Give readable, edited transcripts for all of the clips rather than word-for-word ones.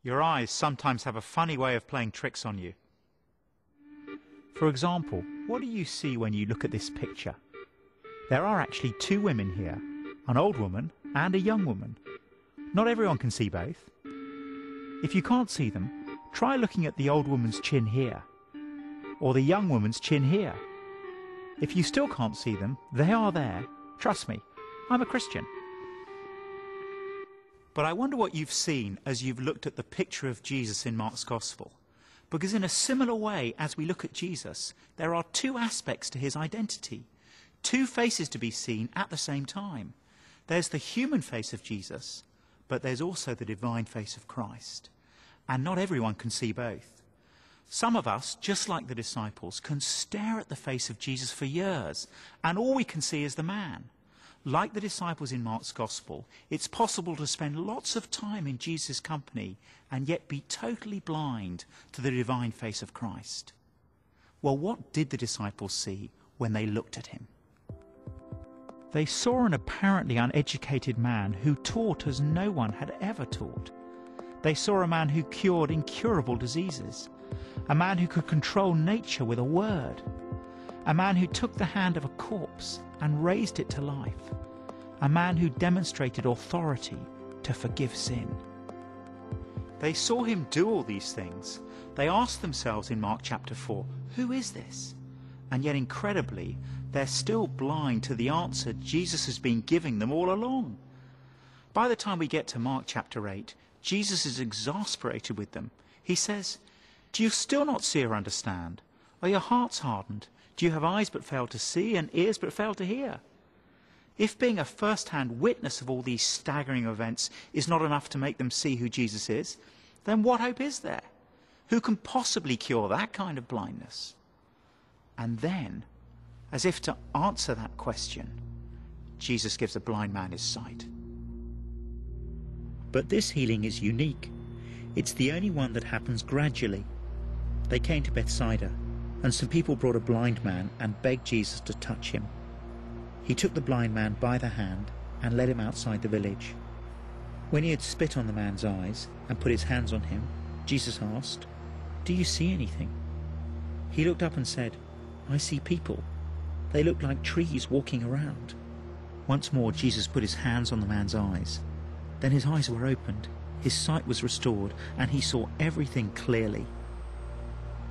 Your eyes sometimes have a funny way of playing tricks on you. For example, what do you see when you look at this picture? There are actually two women here, an old woman and a young woman. Not everyone can see both. If you can't see them, try looking at the old woman's chin here, or the young woman's chin here. If you still can't see them, they are there. Trust me, I'm a Christian. But I wonder what you've seen as you've looked at the picture of Jesus in Mark's Gospel. Because in a similar way, as we look at Jesus, there are two aspects to his identity, two faces to be seen at the same time. There's the human face of Jesus, but there's also the divine face of Christ. And not everyone can see both. Some of us, just like the disciples, can stare at the face of Jesus for years, and all we can see is the man. Like the disciples in Mark's Gospel, it's possible to spend lots of time in Jesus' company and yet be totally blind to the divine face of Christ. Well, what did the disciples see when they looked at him? They saw an apparently uneducated man who taught as no one had ever taught. They saw a man who cured incurable diseases, a man who could control nature with a word, a man who took the hand of a corpse and raised it to life, a man who demonstrated authority to forgive sin. They saw him do all these things. They asked themselves in Mark chapter 4, who is this? And yet incredibly, they're still blind to the answer Jesus has been giving them all along. By the time we get to Mark chapter 8, Jesus is exasperated with them. He says, "Do you still not see or understand? Are your hearts hardened? Do you have eyes but fail to see and ears but fail to hear?" If being a first-hand witness of all these staggering events is not enough to make them see who Jesus is, then what hope is there? Who can possibly cure that kind of blindness? And then, as if to answer that question, Jesus gives a blind man his sight. But this healing is unique. It's the only one that happens gradually. They came to Bethsaida, and some people brought a blind man and begged Jesus to touch him. He took the blind man by the hand and led him outside the village. When he had spit on the man's eyes and put his hands on him, Jesus asked, "Do you see anything?" He looked up and said, "I see people. They look like trees walking around." Once more Jesus put his hands on the man's eyes. Then his eyes were opened, his sight was restored, and he saw everything clearly.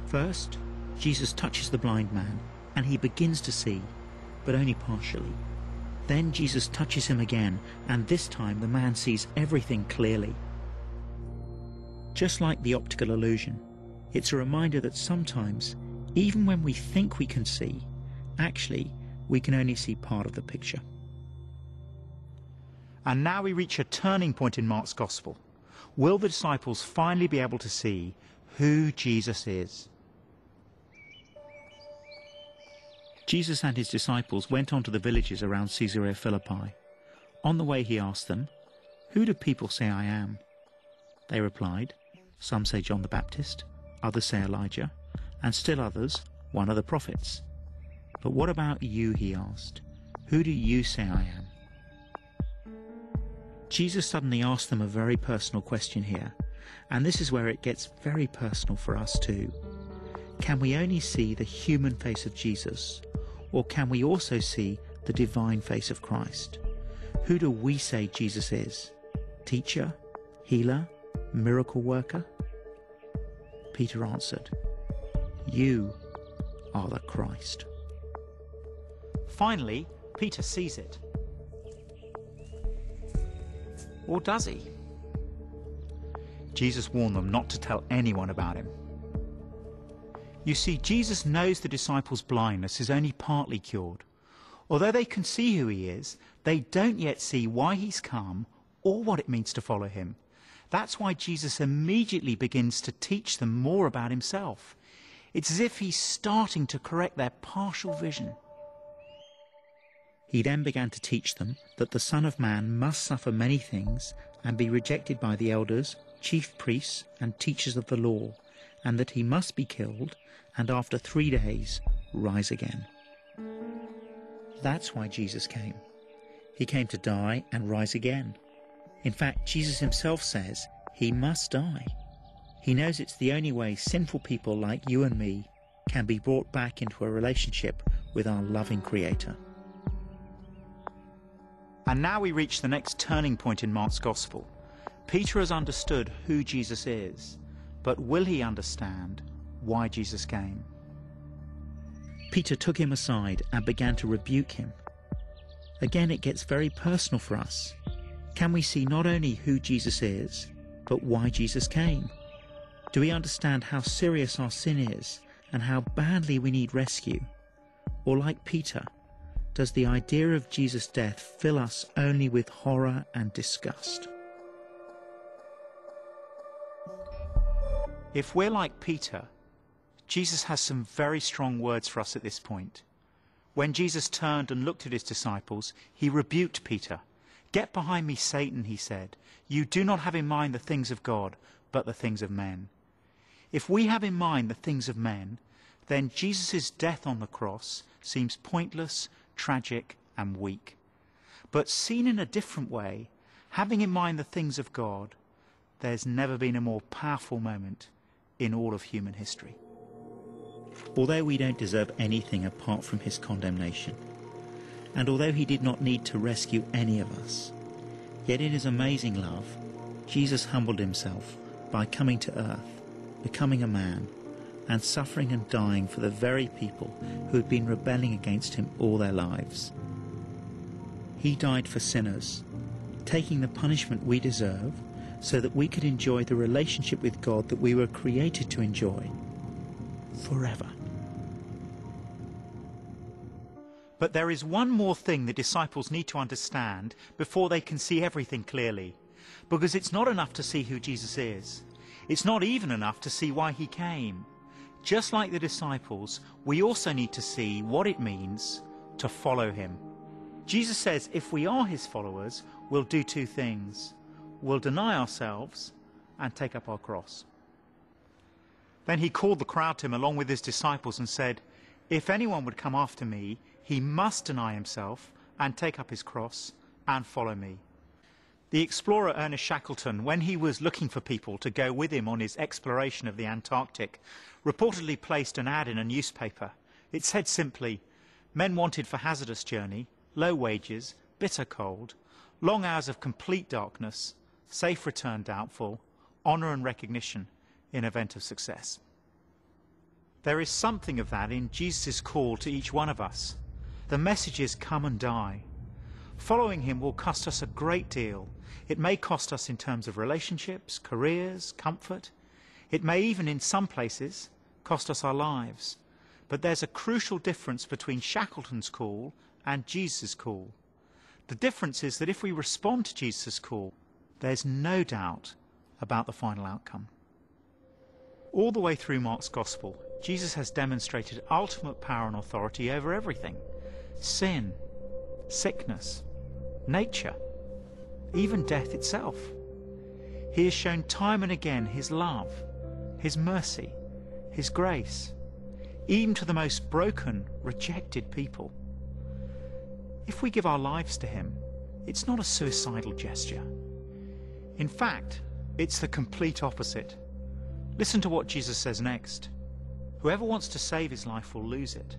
First, Jesus touches the blind man, and he begins to see, but only partially. Then Jesus touches him again, and this time the man sees everything clearly. Just like the optical illusion, it's a reminder that sometimes, even when we think we can see, actually we can only see part of the picture. And now we reach a turning point in Mark's Gospel. Will the disciples finally be able to see who Jesus is? Jesus and his disciples went on to the villages around Caesarea Philippi. On the way he asked them, "Who do people say I am?" They replied, "Some say John the Baptist, others say Elijah, and still others, one of the prophets." "But what about you?" he asked. "Who do you say I am?" Jesus suddenly asked them a very personal question here, and this is where it gets very personal for us too. Can we only see the human face of Jesus, or can we also see the divine face of Christ? Who do we say Jesus is? Teacher? Healer? Miracle worker? Peter answered, "You are the Christ." Finally, Peter sees it. Or does he? Jesus warned them not to tell anyone about him. You see, Jesus knows the disciples' blindness is only partly cured. Although they can see who he is, they don't yet see why he's come or what it means to follow him. That's why Jesus immediately begins to teach them more about himself. It's as if he's starting to correct their partial vision. He then began to teach them that the Son of Man must suffer many things and be rejected by the elders, chief priests, and teachers of the law, and that he must be killed and after 3 days rise again. That's why Jesus came. He came to die and rise again. In fact, Jesus himself says he must die. He knows it's the only way sinful people like you and me can be brought back into a relationship with our loving Creator. And now we reach the next turning point in Mark's Gospel. Peter has understood who Jesus is, but will he understand why Jesus came? Peter took him aside and began to rebuke him. Again, it gets very personal for us. Can we see not only who Jesus is, but why Jesus came? Do we understand how serious our sin is and how badly we need rescue? Or like Peter, does the idea of Jesus' death fill us only with horror and disgust? If we're like Peter, Jesus has some very strong words for us at this point. When Jesus turned and looked at his disciples, he rebuked Peter. "Get behind me, Satan," he said. "You do not have in mind the things of God, but the things of men." If we have in mind the things of men, then Jesus' death on the cross seems pointless, tragic, and weak. But seen in a different way, having in mind the things of God, there's never been a more powerful moment in all of human history. Although we don't deserve anything apart from his condemnation, and although he did not need to rescue any of us, yet in his amazing love, Jesus humbled himself by coming to earth, becoming a man, and suffering and dying for the very people who had been rebelling against him all their lives. He died for sinners, taking the punishment we deserve so that we could enjoy the relationship with God that we were created to enjoy forever. But there is one more thing the disciples need to understand before they can see everything clearly, because it's not enough to see who Jesus is. It's not even enough to see why he came. Just like the disciples, we also need to see what it means to follow him. Jesus says if we are his followers, we'll do two things. We'll deny ourselves and take up our cross. Then he called the crowd to him along with his disciples and said, "If anyone would come after me, he must deny himself and take up his cross and follow me." The explorer Ernest Shackleton, when he was looking for people to go with him on his exploration of the Antarctic, reportedly placed an ad in a newspaper. It said simply, "Men wanted for hazardous journey, low wages, bitter cold, long hours of complete darkness, safe return doubtful, honour and recognition in event of success." There is something of that in Jesus' call to each one of us. The message is come and die. Following him will cost us a great deal. It may cost us in terms of relationships, careers, comfort. It may even, in some places, cost us our lives. But there's a crucial difference between Shackleton's call and Jesus' call. The difference is that if we respond to Jesus' call, there's no doubt about the final outcome. All the way through Mark's Gospel, Jesus has demonstrated ultimate power and authority over everything. Sin, sickness, nature, even death itself. He has shown time and again his love, his mercy, his grace, even to the most broken, rejected people. If we give our lives to him, it's not a suicidal gesture. In fact, it's the complete opposite. Listen to what Jesus says next. "Whoever wants to save his life will lose it.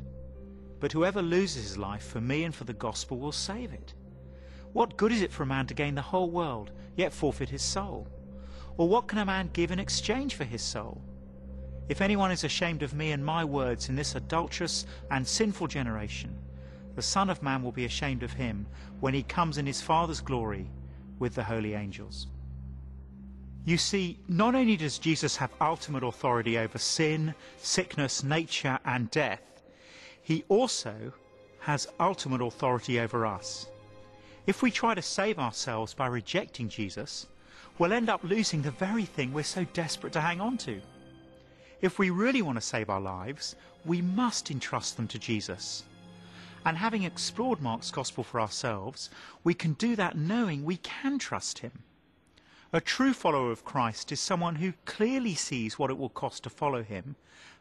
But whoever loses his life for me and for the gospel will save it. What good is it for a man to gain the whole world, yet forfeit his soul? Or what can a man give in exchange for his soul? If anyone is ashamed of me and my words in this adulterous and sinful generation, the Son of Man will be ashamed of him when he comes in his Father's glory with the holy angels." You see, not only does Jesus have ultimate authority over sin, sickness, nature, and death, he also has ultimate authority over us. If we try to save ourselves by rejecting Jesus, we'll end up losing the very thing we're so desperate to hang on to. If we really want to save our lives, we must entrust them to Jesus. And having explored Mark's Gospel for ourselves, we can do that knowing we can trust him. A true follower of Christ is someone who clearly sees what it will cost to follow him,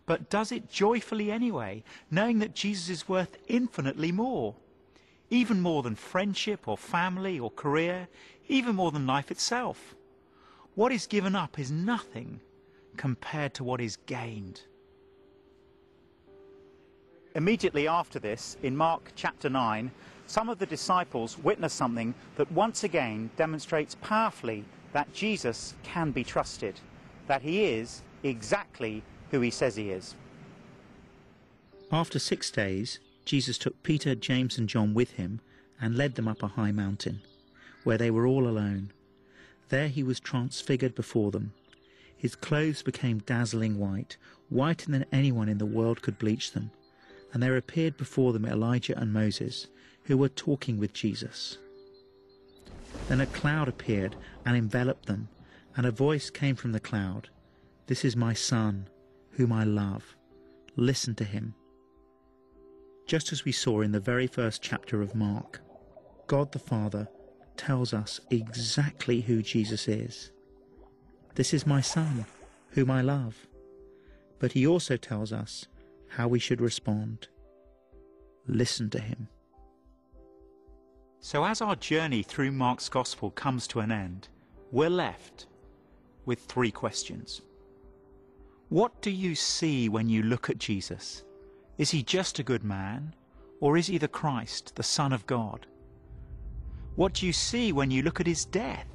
but does it joyfully anyway, knowing that Jesus is worth infinitely more. Even more than friendship or family or career, even more than life itself. What is given up is nothing compared to what is gained. Immediately after this, in Mark chapter 9, some of the disciples witness something that once again demonstrates powerfully that Jesus can be trusted, that he is exactly who he says he is. After 6 days, Jesus took Peter, James and John with him and led them up a high mountain, where they were all alone. There he was transfigured before them. His clothes became dazzling white, whiter than anyone in the world could bleach them. And there appeared before them Elijah and Moses, who were talking with Jesus. Then a cloud appeared and enveloped them, and a voice came from the cloud, "This is my Son, whom I love. Listen to him." Just as we saw in the very first chapter of Mark, God the Father tells us exactly who Jesus is. This is my Son, whom I love. But he also tells us how we should respond. Listen to him. So as our journey through Mark's Gospel comes to an end, we're left with 3 questions. What do you see when you look at Jesus? Is he just a good man, or is he the Christ, the Son of God? What do you see when you look at his death?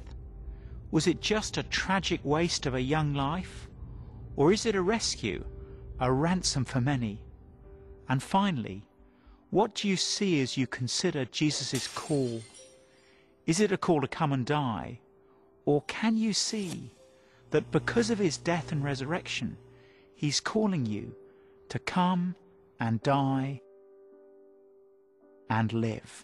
Was it just a tragic waste of a young life, or is it a rescue, a ransom for many? And finally, what do you see as you consider Jesus' call? Is it a call to come and die, or can you see that because of his death and resurrection, he's calling you to come and die and live?